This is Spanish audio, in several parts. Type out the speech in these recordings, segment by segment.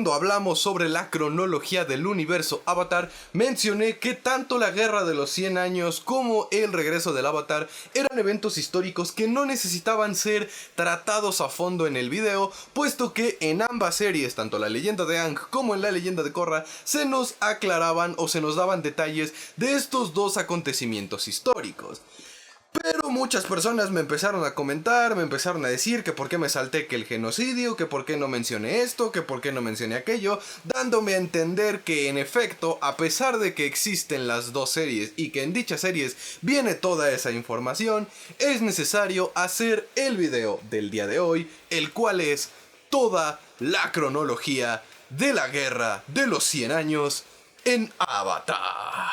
cuando hablamos sobre la cronología del universo Avatar, mencioné que tanto la Guerra de los 100 años como el regreso del Avatar eran eventos históricos que no necesitaban ser tratados a fondo en el video, puesto que en ambas series, tanto la leyenda de Aang como en la leyenda de Korra, se nos aclaraban o se nos daban detalles de estos dos acontecimientos históricos. Pero muchas personas me empezaron a comentar, me empezaron a decir que por qué me salté que el genocidio, que por qué no mencioné esto, que por qué no mencioné aquello, dándome a entender que en efecto, a pesar de que existen las dos series y que en dichas series viene toda esa información, es necesario hacer el video del día de hoy, el cual es toda la cronología de la Guerra de los 100 años en Avatar.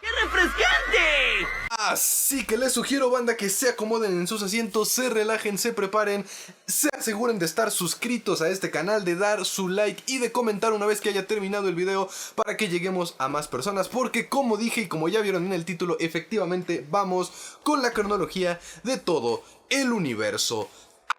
¡Qué refrescante! Así que les sugiero, banda, que se acomoden en sus asientos, se relajen, se preparen, se aseguren de estar suscritos a este canal, de dar su like y de comentar una vez que haya terminado el video para que lleguemos a más personas, porque como dije y como ya vieron en el título, efectivamente vamos con la cronología de todo el universo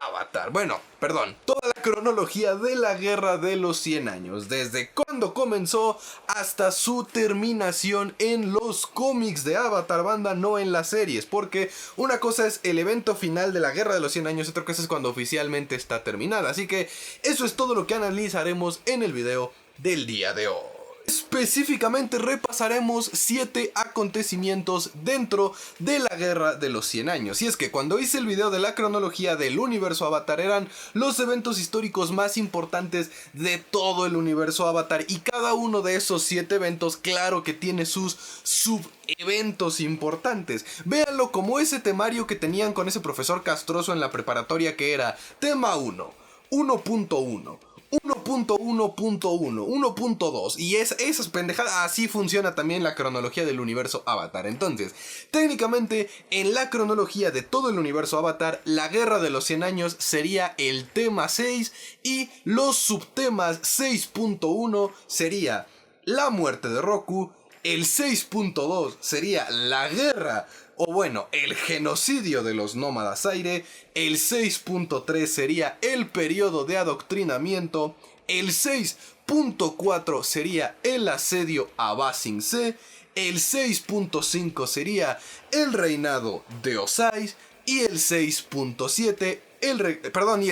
Avatar. Bueno, perdón, toda la cronología de la Guerra de los 100 años, desde cuando comenzó hasta su terminación en los cómics de Avatar, banda, no en las series, porque una cosa es el evento final de la Guerra de los 100 años, otra cosa es cuando oficialmente está terminada, así que eso es todo lo que analizaremos en el video del día de hoy. Específicamente repasaremos 7 acontecimientos dentro de la Guerra de los 100 años. Y es que cuando hice el video de la cronología del universo Avatar eran los eventos históricos más importantes de todo el universo Avatar. Y cada uno de esos 7 eventos, claro que tiene sus subeventos importantes. Véanlo como ese temario que tenían con ese profesor castroso en la preparatoria que era tema 1, 1.1. 1.1.1, 1.2 y esas pendejadas, así funciona también la cronología del universo Avatar. Entonces, técnicamente en la cronología de todo el universo Avatar, la Guerra de los 100 años sería el tema 6 y los subtemas 6.1 sería la muerte de Roku, el 6.2 sería la guerra, o bueno, el genocidio de los nómadas aire, el 6.3 sería el periodo de adoctrinamiento, el 6.4 sería el asedio a Ba Sing Se, el 6.5 sería el reinado de Osiris y el 6.7 y el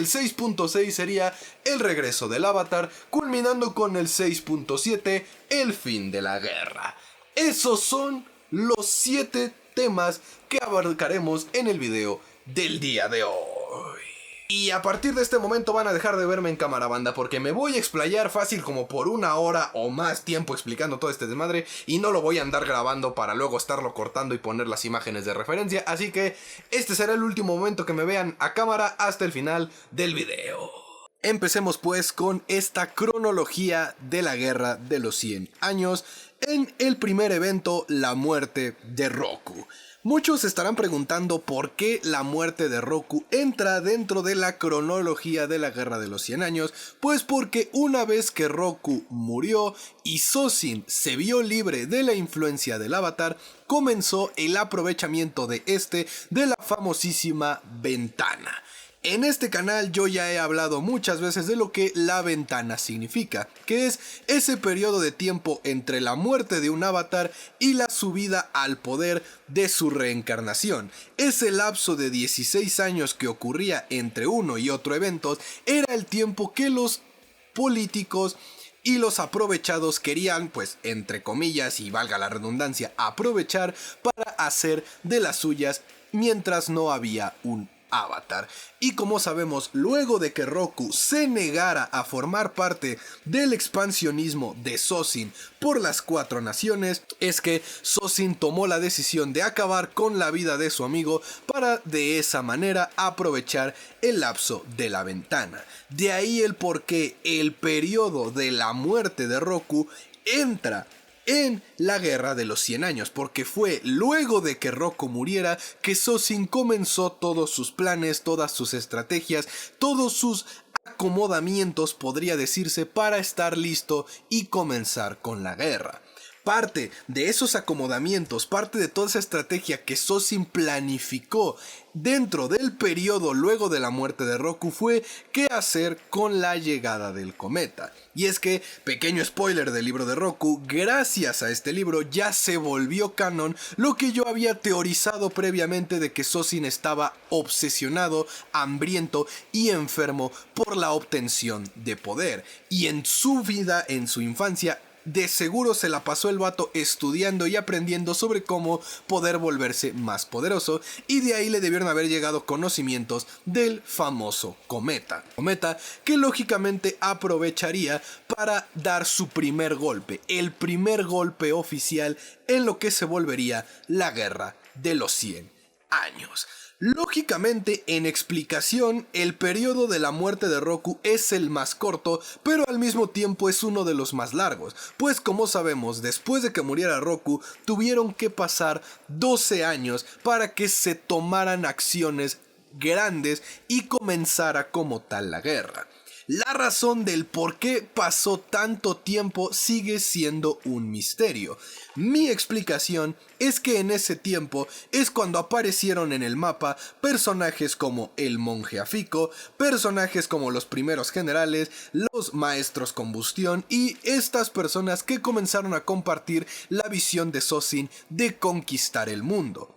6.6 sería el regreso del Avatar, culminando con el 6.7, el fin de la guerra. Esos son los 7 temas que abarcaremos en el video del día de hoy. Y a partir de este momento van a dejar de verme en cámara, banda, porque me voy a explayar fácil como por 1 hora o más tiempo explicando todo este desmadre y no lo voy a andar grabando para luego estarlo cortando y poner las imágenes de referencia, así que este será el último momento que me vean a cámara hasta el final del video. Empecemos pues con esta cronología de la Guerra de los 100 años. En el primer evento, la muerte de Roku. Muchos se estarán preguntando por qué la muerte de Roku entra dentro de la cronología de la Guerra de los 100 años, pues porque una vez que Roku murió y Sozin se vio libre de la influencia del Avatar, comenzó el aprovechamiento de la famosísima ventana. En este canal yo ya he hablado muchas veces de lo que la ventana significa, que es ese periodo de tiempo entre la muerte de un avatar y la subida al poder de su reencarnación. Ese lapso de 16 años que ocurría entre uno y otro evento era el tiempo que los políticos y los aprovechados querían, pues entre comillas y valga la redundancia, aprovechar para hacer de las suyas mientras no había un Avatar. Y como sabemos, luego de que Roku se negara a formar parte del expansionismo de Sozin por las 4 naciones, es que Sozin tomó la decisión de acabar con la vida de su amigo para de esa manera aprovechar el lapso de la ventana. De ahí el por qué el periodo de la muerte de Roku entra en la Guerra de los 100 años, porque fue luego de que Roku muriera que Sozin comenzó todos sus planes, todas sus estrategias, todos sus acomodamientos, podría decirse, para estar listo y comenzar con la guerra. Parte de esos acomodamientos, parte de toda esa estrategia que Sozin planificó dentro del periodo luego de la muerte de Roku fue qué hacer con la llegada del cometa. Y es que, pequeño spoiler del libro de Roku, gracias a este libro ya se volvió canon lo que yo había teorizado previamente de que Sozin estaba obsesionado, hambriento y enfermo por la obtención de poder. Y en su vida, en su infancia, de seguro se la pasó el vato estudiando y aprendiendo sobre cómo poder volverse más poderoso, y de ahí le debieron haber llegado conocimientos del famoso cometa. Cometa que lógicamente aprovecharía para dar su primer golpe, el primer golpe oficial en lo que se volvería la Guerra de los 100 años. Lógicamente, en explicación, el periodo de la muerte de Roku es el más corto, pero al mismo tiempo es uno de los más largos, pues como sabemos, después de que muriera Roku, tuvieron que pasar 12 años para que se tomaran acciones grandes y comenzara como tal la guerra. La razón del por qué pasó tanto tiempo sigue siendo un misterio. Mi explicación es que en ese tiempo es cuando aparecieron en el mapa personajes como el monje Afiko, personajes como los primeros generales, los maestros combustión y estas personas que comenzaron a compartir la visión de Sozin de conquistar el mundo.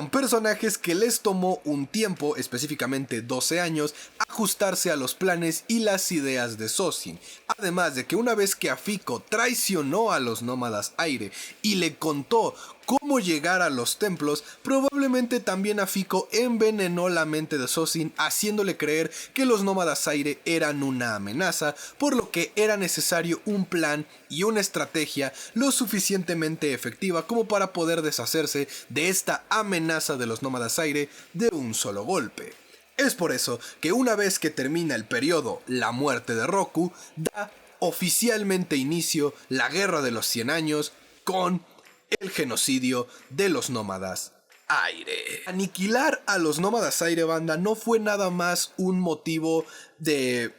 Personajes que les tomó un tiempo, específicamente 12 años, ajustarse a los planes y las ideas de Sozin. Además de que una vez que Afiko traicionó a los nómadas aire y le contó cómo llegar a los templos, probablemente también Afiko envenenó la mente de Sozin, haciéndole creer que los nómadas aire eran una amenaza, por lo que era necesario un plan y una estrategia lo suficientemente efectiva como para poder deshacerse de esta amenaza de los nómadas aire de un solo golpe. Es por eso que una vez que termina el periodo La muerte de Roku, da oficialmente inicio la Guerra de los 100 años con el genocidio de los nómadas aire. Aniquilar a los nómadas aire, banda, no fue nada más un motivo de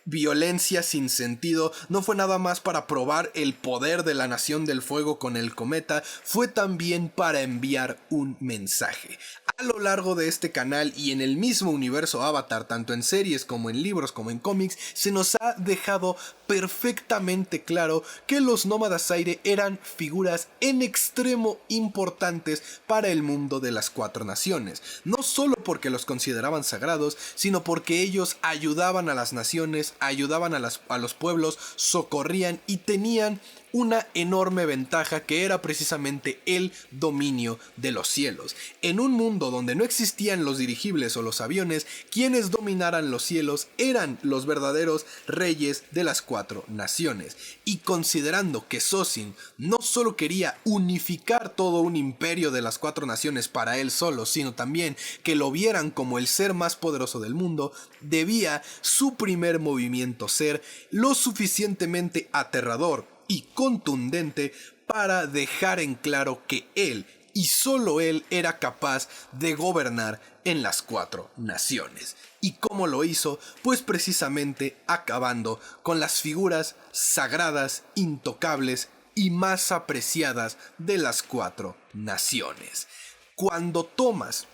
violencia sin sentido, no fue nada más para probar el poder de la Nación del Fuego con el cometa, fue también para enviar un mensaje. A lo largo de este canal y en el mismo universo Avatar, tanto en series como en libros como en cómics, se nos ha dejado perfectamente claro que los nómadas aire eran figuras en extremo importantes para el mundo de las cuatro naciones, no solo porque los consideraban sagrados, sino porque ellos ayudaban a las naciones, ayudaban a los pueblos, socorrían y tenían una enorme ventaja que era precisamente el dominio de los cielos. En un mundo donde no existían los dirigibles o los aviones, quienes dominaran los cielos eran los verdaderos reyes de las cuatro naciones. Y considerando que Sozin no solo quería unificar todo un imperio de las cuatro naciones para él solo, sino también que lo vieran como el ser más poderoso del mundo, debía su primer movimiento ser lo suficientemente aterrador y contundente para dejar en claro que él y solo él era capaz de gobernar en las cuatro naciones. ¿Y cómo lo hizo? Pues precisamente acabando con las figuras sagradas, intocables y más apreciadas de las cuatro naciones. Cuando tomas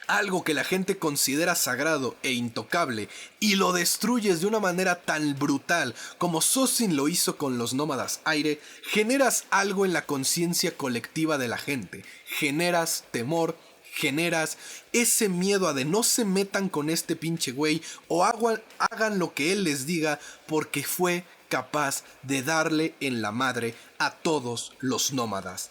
algo que la gente considera sagrado e intocable y lo destruyes de una manera tan brutal como Sozin lo hizo con los nómadas aire, generas algo en la conciencia colectiva de la gente, generas temor, generas ese miedo a de no se metan con este pinche güey o hagan lo que él les diga porque fue capaz de darle en la madre a todos los nómadas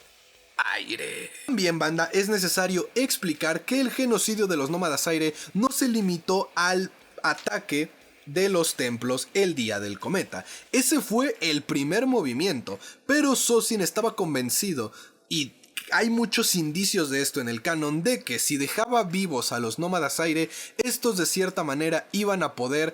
aire. También, banda, es necesario explicar que el genocidio de los nómadas aire no se limitó al ataque de los templos el día del cometa. Ese fue el primer movimiento, pero Sozin estaba convencido, y hay muchos indicios de esto en el canon, de que si dejaba vivos a los nómadas aire, estos de cierta manera iban a poder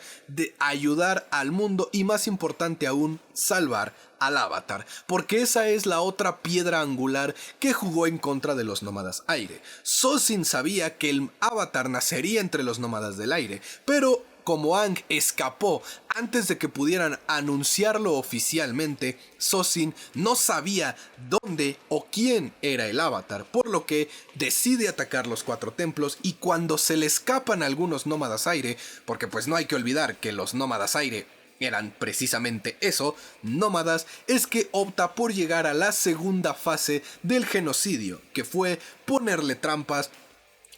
ayudar al mundo y, más importante aún, salvar al Avatar, porque esa es la otra piedra angular que jugó en contra de los nómadas aire. Sozin sabía que el Avatar nacería entre los nómadas del aire, pero como Aang escapó antes de que pudieran anunciarlo oficialmente, Sozin no sabía dónde o quién era el avatar, por lo que decide atacar los 4 templos, y cuando se le escapan algunos nómadas aire, porque pues no hay que olvidar que los nómadas aire eran precisamente eso, nómadas, es que opta por llegar a la segunda fase del genocidio, que fue ponerle trampas,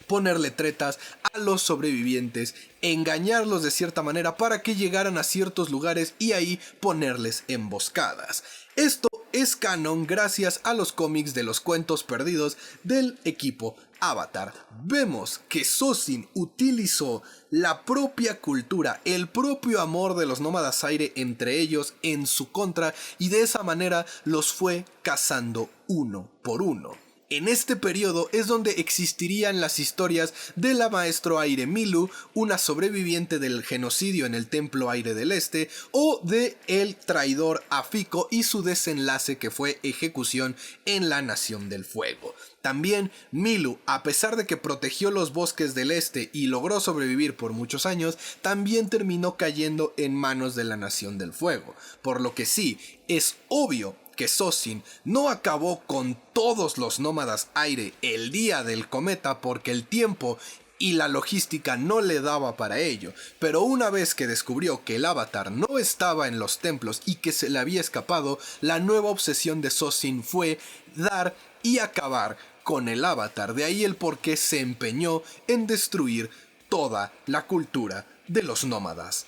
ponerle tretas a los sobrevivientes, engañarlos de cierta manera para que llegaran a ciertos lugares y ahí ponerles emboscadas. Esto es canon gracias a los cómics de los cuentos perdidos del equipo Avatar. Vemos que Sozin utilizó la propia cultura, el propio amor de los nómadas aire entre ellos en su contra, y de esa manera los fue cazando uno por uno. En este periodo es donde existirían las historias de la Maestro Aire Milu, una sobreviviente del genocidio en el Templo Aire del Este, o de el traidor Afiko y su desenlace, que fue ejecución en la Nación del Fuego. También Milu, a pesar de que protegió los bosques del este y logró sobrevivir por muchos años, también terminó cayendo en manos de la Nación del Fuego, por lo que sí, es obvio que Sozin no acabó con todos los nómadas aire el día del cometa porque el tiempo y la logística no le daba para ello, pero una vez que descubrió que el avatar no estaba en los templos y que se le había escapado, la nueva obsesión de Sozin fue dar y acabar con el avatar, de ahí el por qué se empeñó en destruir toda la cultura de los nómadas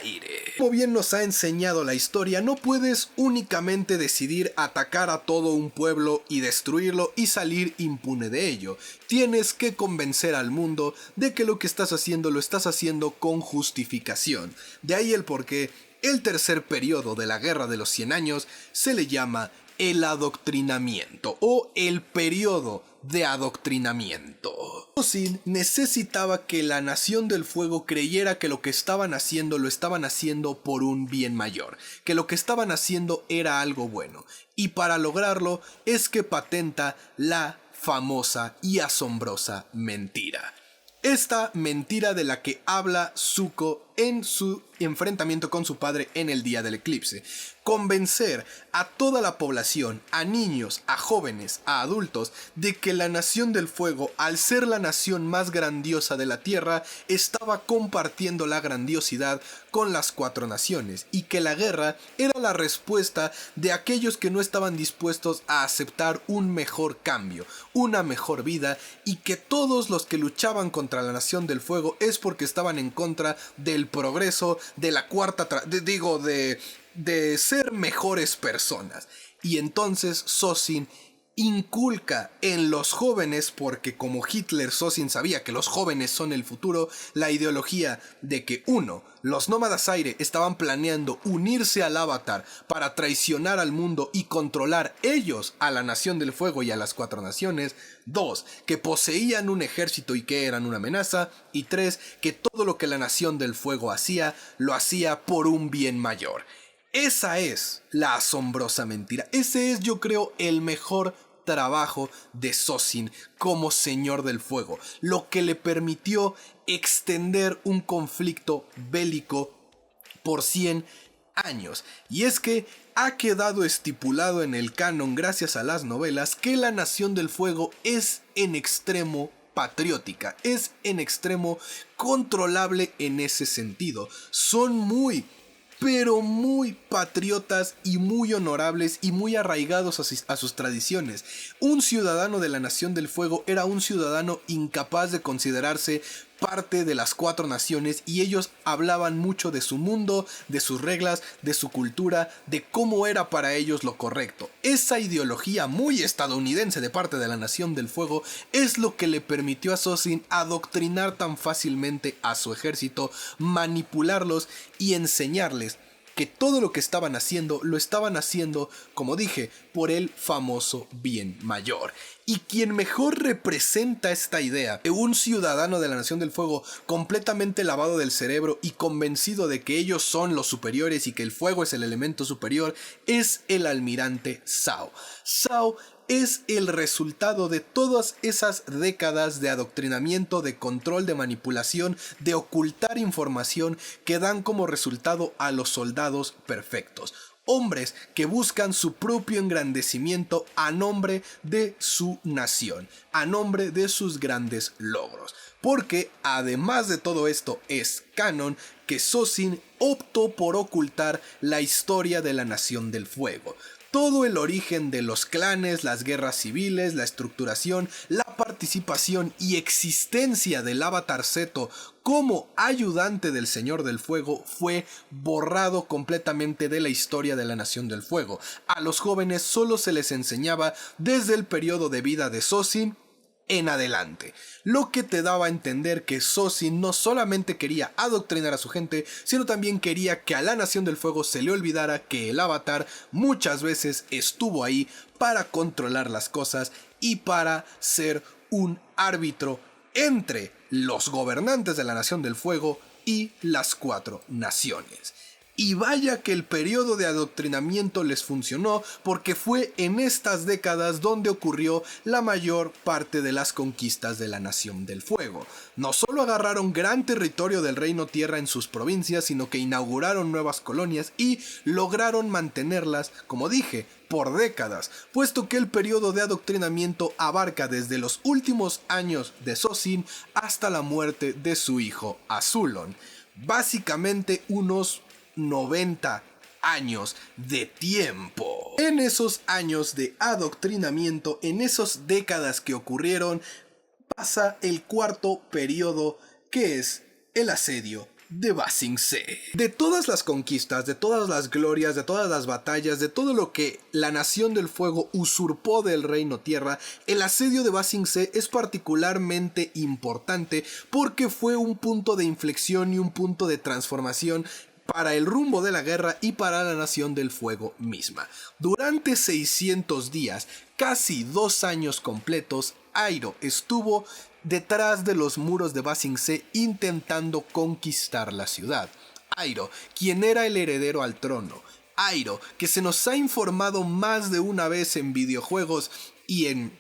aire. Como bien nos ha enseñado la historia, no puedes únicamente decidir atacar a todo un pueblo y destruirlo y salir impune de ello. Tienes que convencer al mundo de que lo que estás haciendo lo estás haciendo con justificación. De ahí el por qué el tercer periodo de la Guerra de los 100 años se le llama el adoctrinamiento o el periodo de adoctrinamiento. Sozin necesitaba que la Nación del Fuego creyera que lo que estaban haciendo lo estaban haciendo por un bien mayor, que lo que estaban haciendo era algo bueno, y para lograrlo es que patenta la famosa y asombrosa mentira. Esta mentira de la que habla Zuko en su enfrentamiento con su padre en el día del eclipse. Convencer a toda la población, a niños, a jóvenes, a adultos, de que la Nación del Fuego, al ser la nación más grandiosa de la Tierra, estaba compartiendo la grandiosidad con las 4 naciones, y que la guerra era la respuesta de aquellos que no estaban dispuestos a aceptar un mejor cambio, una mejor vida, y que todos los que luchaban contra la Nación del Fuego es porque estaban en contra del progreso, de la cuarta, de ser mejores personas. Y entonces Sozin inculca en los jóvenes, porque como Hitler, Sozin sabía que los jóvenes son el futuro, la ideología de que 1. Los nómadas aire estaban planeando unirse al avatar para traicionar al mundo y controlar ellos a la Nación del Fuego y a las 4 naciones. 2. Que poseían un ejército y que eran una amenaza. Y 3. Que todo lo que la Nación del Fuego hacía, lo hacía por un bien mayor. Esa es la asombrosa mentira. Ese es, yo creo, el mejor trabajo de Sozin como Señor del Fuego, lo que le permitió extender un conflicto bélico por 100 años. Y es que ha quedado estipulado en el canon, gracias a las novelas, que la Nación del Fuego es en extremo patriótica, es en extremo controlable en ese sentido. Son muy patriotas y muy honorables y muy arraigados a sus tradiciones. Un ciudadano de la Nación del Fuego era un ciudadano incapaz de considerarse parte de las 4 naciones, y ellos hablaban mucho de su mundo, de sus reglas, de su cultura, de cómo era para ellos lo correcto. Esa ideología muy estadounidense de parte de la Nación del Fuego es lo que le permitió a Sozin adoctrinar tan fácilmente a su ejército, manipularlos y enseñarles que todo lo que estaban haciendo, lo estaban haciendo, como dije, por el famoso bien mayor. Y quien mejor representa esta idea de un ciudadano de la Nación del Fuego completamente lavado del cerebro y convencido de que ellos son los superiores y que el fuego es el elemento superior, es el almirante Zhao. Zhao es el resultado de todas esas décadas de adoctrinamiento, de control, de manipulación, de ocultar información que dan como resultado a los soldados perfectos. Hombres que buscan su propio engrandecimiento a nombre de su nación, a nombre de sus grandes logros. Porque además de todo esto es canon que Sozin optó por ocultar la historia de la Nación del Fuego. Todo el origen de los clanes, las guerras civiles, la estructuración, la participación y existencia del Avatar Zeto como ayudante del Señor del Fuego fue borrado completamente de la historia de la Nación del Fuego. A los jóvenes solo se les enseñaba desde el periodo de vida de Sozin en adelante, lo que te daba a entender que Sozin no solamente quería adoctrinar a su gente, sino también quería que a la Nación del Fuego se le olvidara que el Avatar muchas veces estuvo ahí para controlar las cosas y para ser un árbitro entre los gobernantes de la Nación del Fuego y las 4 naciones. Y vaya que el periodo de adoctrinamiento les funcionó, porque fue en estas décadas donde ocurrió la mayor parte de las conquistas de la Nación del Fuego. No solo agarraron gran territorio del Reino Tierra en sus provincias, sino que inauguraron nuevas colonias y lograron mantenerlas, como dije, por décadas, puesto que el periodo de adoctrinamiento abarca desde los últimos años de Sozin hasta la muerte de su hijo Azulon. Básicamente unos 90 años de tiempo. En esos años de adoctrinamiento, en esas décadas que ocurrieron, pasa el cuarto periodo, que es el asedio de Ba Sing Se. De todas las conquistas, de todas las glorias, de todas las batallas, de todo lo que la Nación del Fuego usurpó del Reino Tierra, el asedio de Ba Sing Se es particularmente importante porque fue un punto de inflexión y un punto de transformación para el rumbo de la guerra y para la Nación del Fuego misma. Durante 600 días, casi 2 años completos, Iroh estuvo detrás de los muros de Ba Sing Se intentando conquistar la ciudad. Iroh, quien era el heredero al trono. Iroh, que se nos ha informado más de una vez en videojuegos y en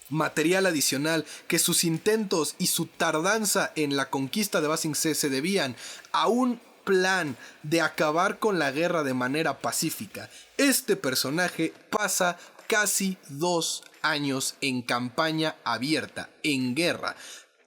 material adicional que sus intentos y su tardanza en la conquista de Ba Sing Se se debían a un plan de acabar con la guerra de manera pacífica. Este personaje pasa casi 2 años en campaña abierta, en guerra.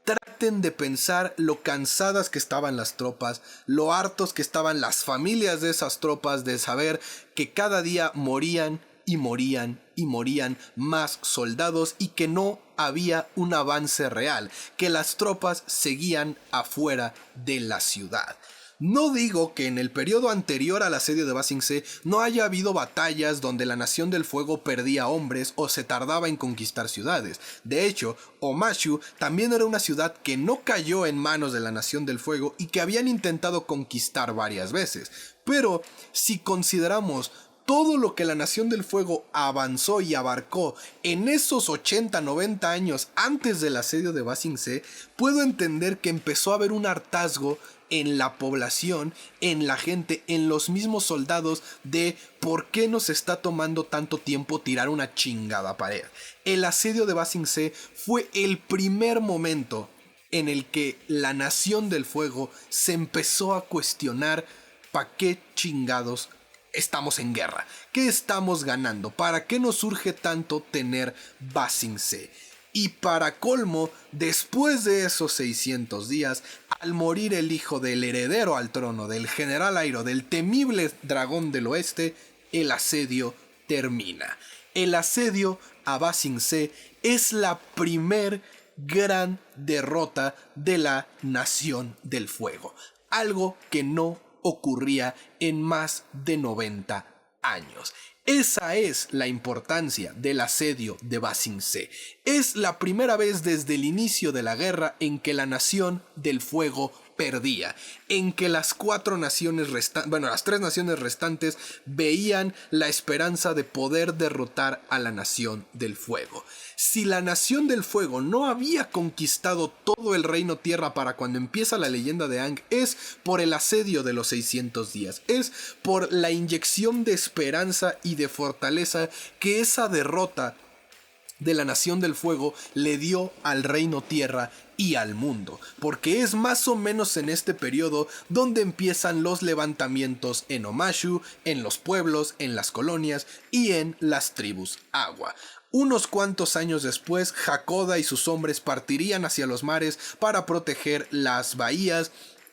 Traten de pensar lo cansadas que estaban las tropas, lo hartos que estaban las familias de esas tropas de saber que cada día morían y morían y morían más soldados y que no había un avance real, que las tropas seguían afuera de la ciudad. No digo que en el periodo anterior al asedio de Ba Sing Se no haya habido batallas donde la Nación del Fuego perdía hombres o se tardaba en conquistar ciudades. De hecho, Omashu también era una ciudad que no cayó en manos de la Nación del Fuego y que habían intentado conquistar varias veces. Pero si consideramos todo lo que la Nación del Fuego avanzó y abarcó en esos 80-90 años antes del asedio de Ba Sing Se, puedo entender que empezó a haber un hartazgo en la población, en la gente, en los mismos soldados de por qué nos está tomando tanto tiempo tirar una chingada pared. El asedio de Ba Sing Se fue el primer momento en el que la Nación del Fuego se empezó a cuestionar ¿para qué chingados estamos en guerra? ¿Qué estamos ganando? ¿Para qué nos urge tanto tener Ba Sing Se? Y para colmo, después de esos 600 días, al morir el hijo del heredero al trono, del general Iroh, del temible dragón del oeste, el asedio termina. El asedio a Ba Sing Se es la primer gran derrota de la Nación del Fuego. Algo que no ocurría en más de 90 años. Esa es la importancia del asedio de Ba Sing Se. Es la primera vez desde el inicio de la guerra en que la Nación del Fuego perdía, en que las 4 naciones restantes, las 3 naciones restantes veían la esperanza de poder derrotar a la Nación del Fuego. Si la Nación del Fuego no había conquistado todo el Reino Tierra para cuando empieza la leyenda de Aang, es por el asedio de los 600 días, es por la inyección de esperanza y de fortaleza que esa derrota de la Nación del Fuego le dio al Reino Tierra y al mundo, porque es más o menos en este periodo donde empiezan los levantamientos en Omashu, en los pueblos, en las colonias y en las tribus agua. Unos cuantos años después, Hakoda y sus hombres partirían hacia los mares para proteger las bahías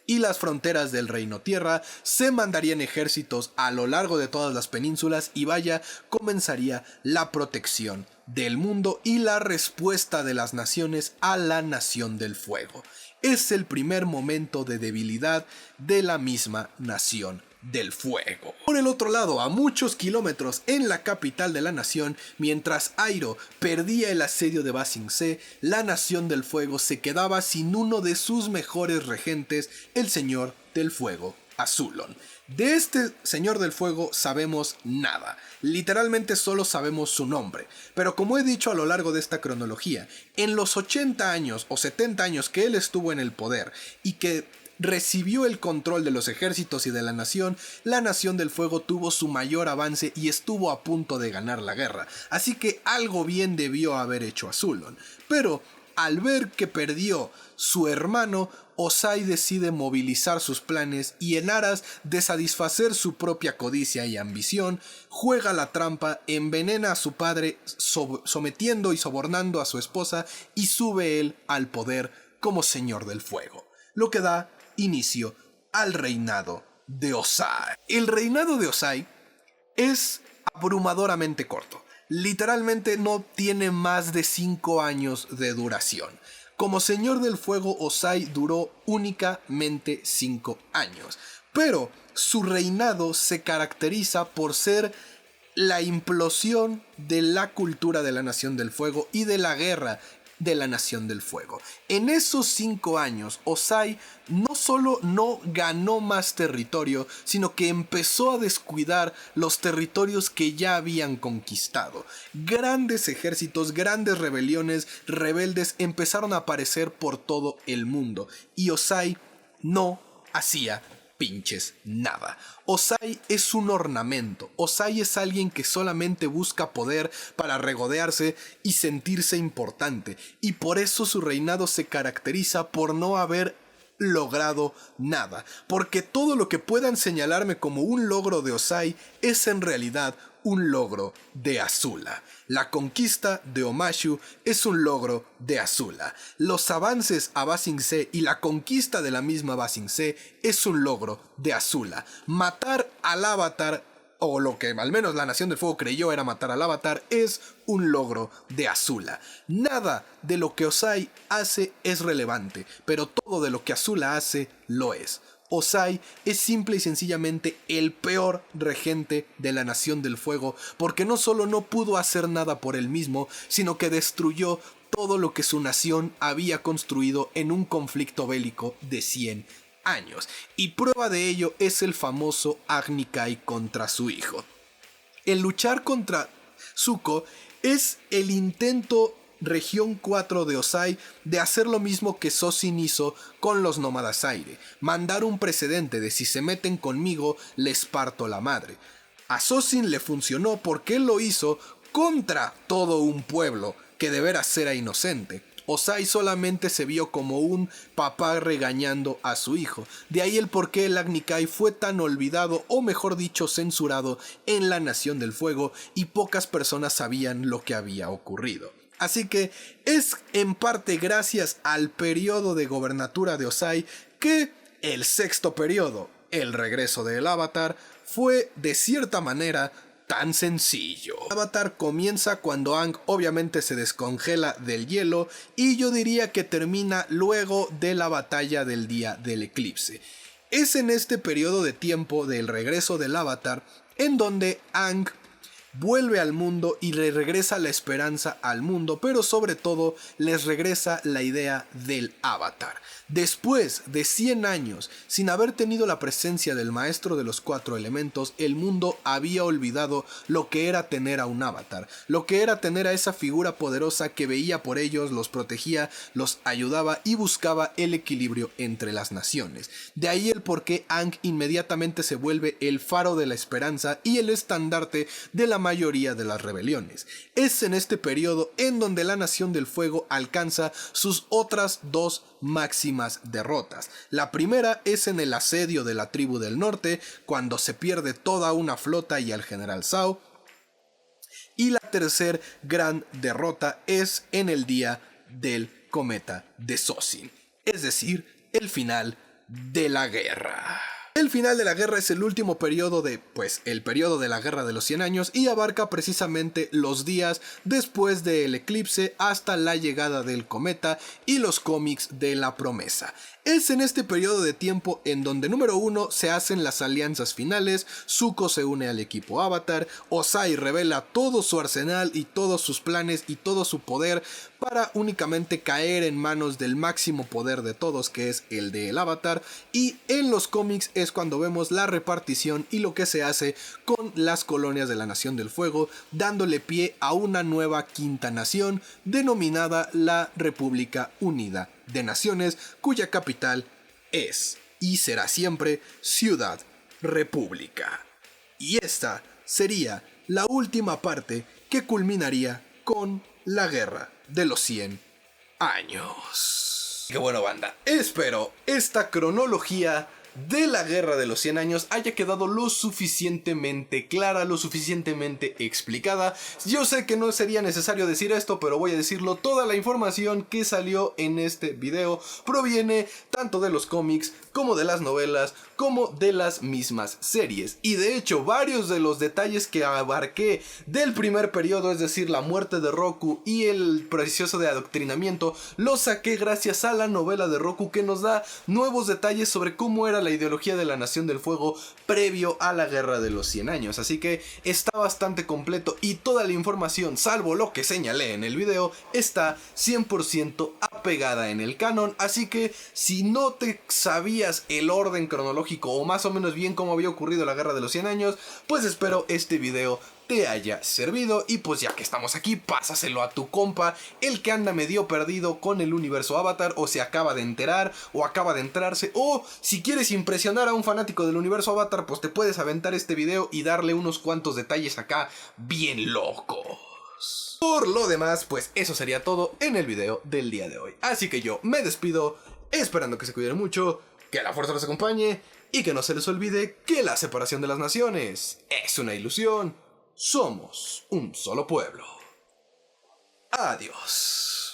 y las fronteras del Reino Tierra, se mandarían ejércitos a lo largo de todas las penínsulas y vaya, comenzaría la protección del mundo y la respuesta de las naciones a la Nación del Fuego. Es el primer momento de debilidad de la misma Nación del Fuego. Por el otro lado, a muchos kilómetros en la capital de la nación, mientras Iroh perdía el asedio de Ba Sing Se, la Nación del Fuego se quedaba sin uno de sus mejores regentes, el Señor del Fuego, Azulon. De este Señor del Fuego sabemos nada, literalmente solo sabemos su nombre, pero como he dicho a lo largo de esta cronología, en los 80 años o 70 años que él estuvo en el poder y que recibió el control de los ejércitos y de la Nación del Fuego tuvo su mayor avance y estuvo a punto de ganar la guerra, así que algo bien debió haber hecho Azulon. Pero al ver que perdió su hermano, Ozai decide movilizar sus planes y en aras de satisfacer su propia codicia y ambición, juega la trampa, envenena a su padre sometiendo y sobornando a su esposa y sube él al poder como Señor del Fuego, lo que da inicio al reinado de Ozai. El reinado de Ozai es abrumadoramente corto. Literalmente no tiene más de 5 años de duración. Como Señor del Fuego, Ozai duró únicamente 5 años. Pero su reinado se caracteriza por ser la implosión de la cultura de la Nación del Fuego y de la guerra de la Nación del Fuego. En esos 5 años, Ozai no solo no ganó más territorio, sino que empezó a descuidar los territorios que ya habían conquistado. Grandes ejércitos, grandes rebeliones, rebeldes empezaron a aparecer por todo el mundo, y Ozai no hacía pinches nada. Ozai es un ornamento. Ozai es alguien que solamente busca poder para regodearse y sentirse importante, y por eso su reinado se caracteriza por no haber logrado nada, porque todo lo que puedan señalarme como un logro de Ozai es en realidad un logro de Azula. La conquista de Omashu es un logro de Azula. Los avances a Ba Sing Se y la conquista de la misma Ba Sing Se es un logro de Azula. Matar al Avatar, o lo que al menos la Nación del Fuego creyó era matar al Avatar, es un logro de Azula. Nada de lo que Ozai hace es relevante, pero todo de lo que Azula hace lo es. Ozai es simple y sencillamente el peor regente de la Nación del Fuego, porque no solo no pudo hacer nada por él mismo, sino que destruyó todo lo que su nación había construido en un conflicto bélico de 100 años. Y prueba de ello es el famoso Agni Kai contra su hijo. El luchar contra Zuko es el intento Región 4 de Ozai de hacer lo mismo que Sozin hizo con los nómadas aire, mandar un precedente de si se meten conmigo les parto la madre. A Sozin le funcionó porque él lo hizo contra todo un pueblo que de veras era inocente. Ozai solamente se vio como un papá regañando a su hijo, de ahí el por qué el Agni Kai fue tan olvidado, o mejor dicho censurado, en la Nación del Fuego, y pocas personas sabían lo que había ocurrido. Así que es en parte gracias al periodo de gobernatura de Ozai que el sexto periodo, el regreso del Avatar, fue de cierta manera tan sencillo. El Avatar comienza cuando Aang obviamente se descongela del hielo, y yo diría que termina luego de la batalla del día del eclipse. Es en este periodo de tiempo del regreso del Avatar en donde Aang vuelve al mundo y le regresa la esperanza al mundo, pero sobre todo les regresa la idea del Avatar. Después de 100 años, sin haber tenido la presencia del maestro de los 4 elementos, el mundo había olvidado lo que era tener a un Avatar, lo que era tener a esa figura poderosa que veía por ellos, los protegía, los ayudaba y buscaba el equilibrio entre las naciones. De ahí el por qué Aang inmediatamente se vuelve el faro de la esperanza y el estandarte de la mayoría de las rebeliones. Es en este periodo en donde la Nación del Fuego alcanza sus otras dos máximas derrotas. La primera es en el asedio de la Tribu del Norte, cuando se pierde toda una flota y al general Zhao. Y la tercera gran derrota es en el día del cometa de Zosin, es decir, el final de la guerra. El final de la guerra es el último periodo el periodo de la Guerra de los 100 años y abarca precisamente los días después del eclipse hasta la llegada del cometa y los cómics de la promesa. Es en este periodo de tiempo en donde número 1 se hacen las alianzas finales, Zuko se une al equipo Avatar, Ozai revela todo su arsenal y todos sus planes y todo su poder para únicamente caer en manos del máximo poder de todos, que es el del Avatar, y en los cómics es cuando vemos la repartición y lo que se hace con las colonias de la Nación del Fuego, dándole pie a una nueva quinta nación denominada la República Unida de Naciones, cuya capital es y será siempre Ciudad República. Y esta sería la última parte que culminaría con la Guerra de los 100 años. Qué bueno, banda. Espero esta cronología de la Guerra de los 100 años haya quedado lo suficientemente clara, lo suficientemente explicada. Yo sé que no sería necesario decir esto, pero voy a decirlo. Toda la información que salió en este video proviene tanto de los cómics como de las novelas, como de las mismas series. Y de hecho, varios de los detalles que abarqué del primer periodo, es decir, la muerte de Roku y el proceso de adoctrinamiento, los saqué gracias a la novela de Roku, que nos da nuevos detalles sobre cómo era la ideología de la Nación del Fuego previo a la Guerra de los 100 años. Así que está bastante completo y toda la información, salvo lo que señalé en el video, está 100% apegada en el canon. Así que si no te sabías el orden cronológico o más o menos bien cómo había ocurrido la Guerra de los 100 años, pues espero este video te haya servido. Y pues ya que estamos aquí, pásaselo a tu compa, el que anda medio perdido con el universo Avatar, o se acaba de enterar o acaba de entrarse, o si quieres impresionar a un fanático del universo Avatar, pues te puedes aventar este video y darle unos cuantos detalles acá bien locos. Por lo demás, pues eso sería todo en el video del día de hoy. Así que yo me despido, esperando que se cuiden mucho, que la fuerza los acompañe y que no se les olvide que la separación de las naciones es una ilusión. Somos un solo pueblo. Adiós.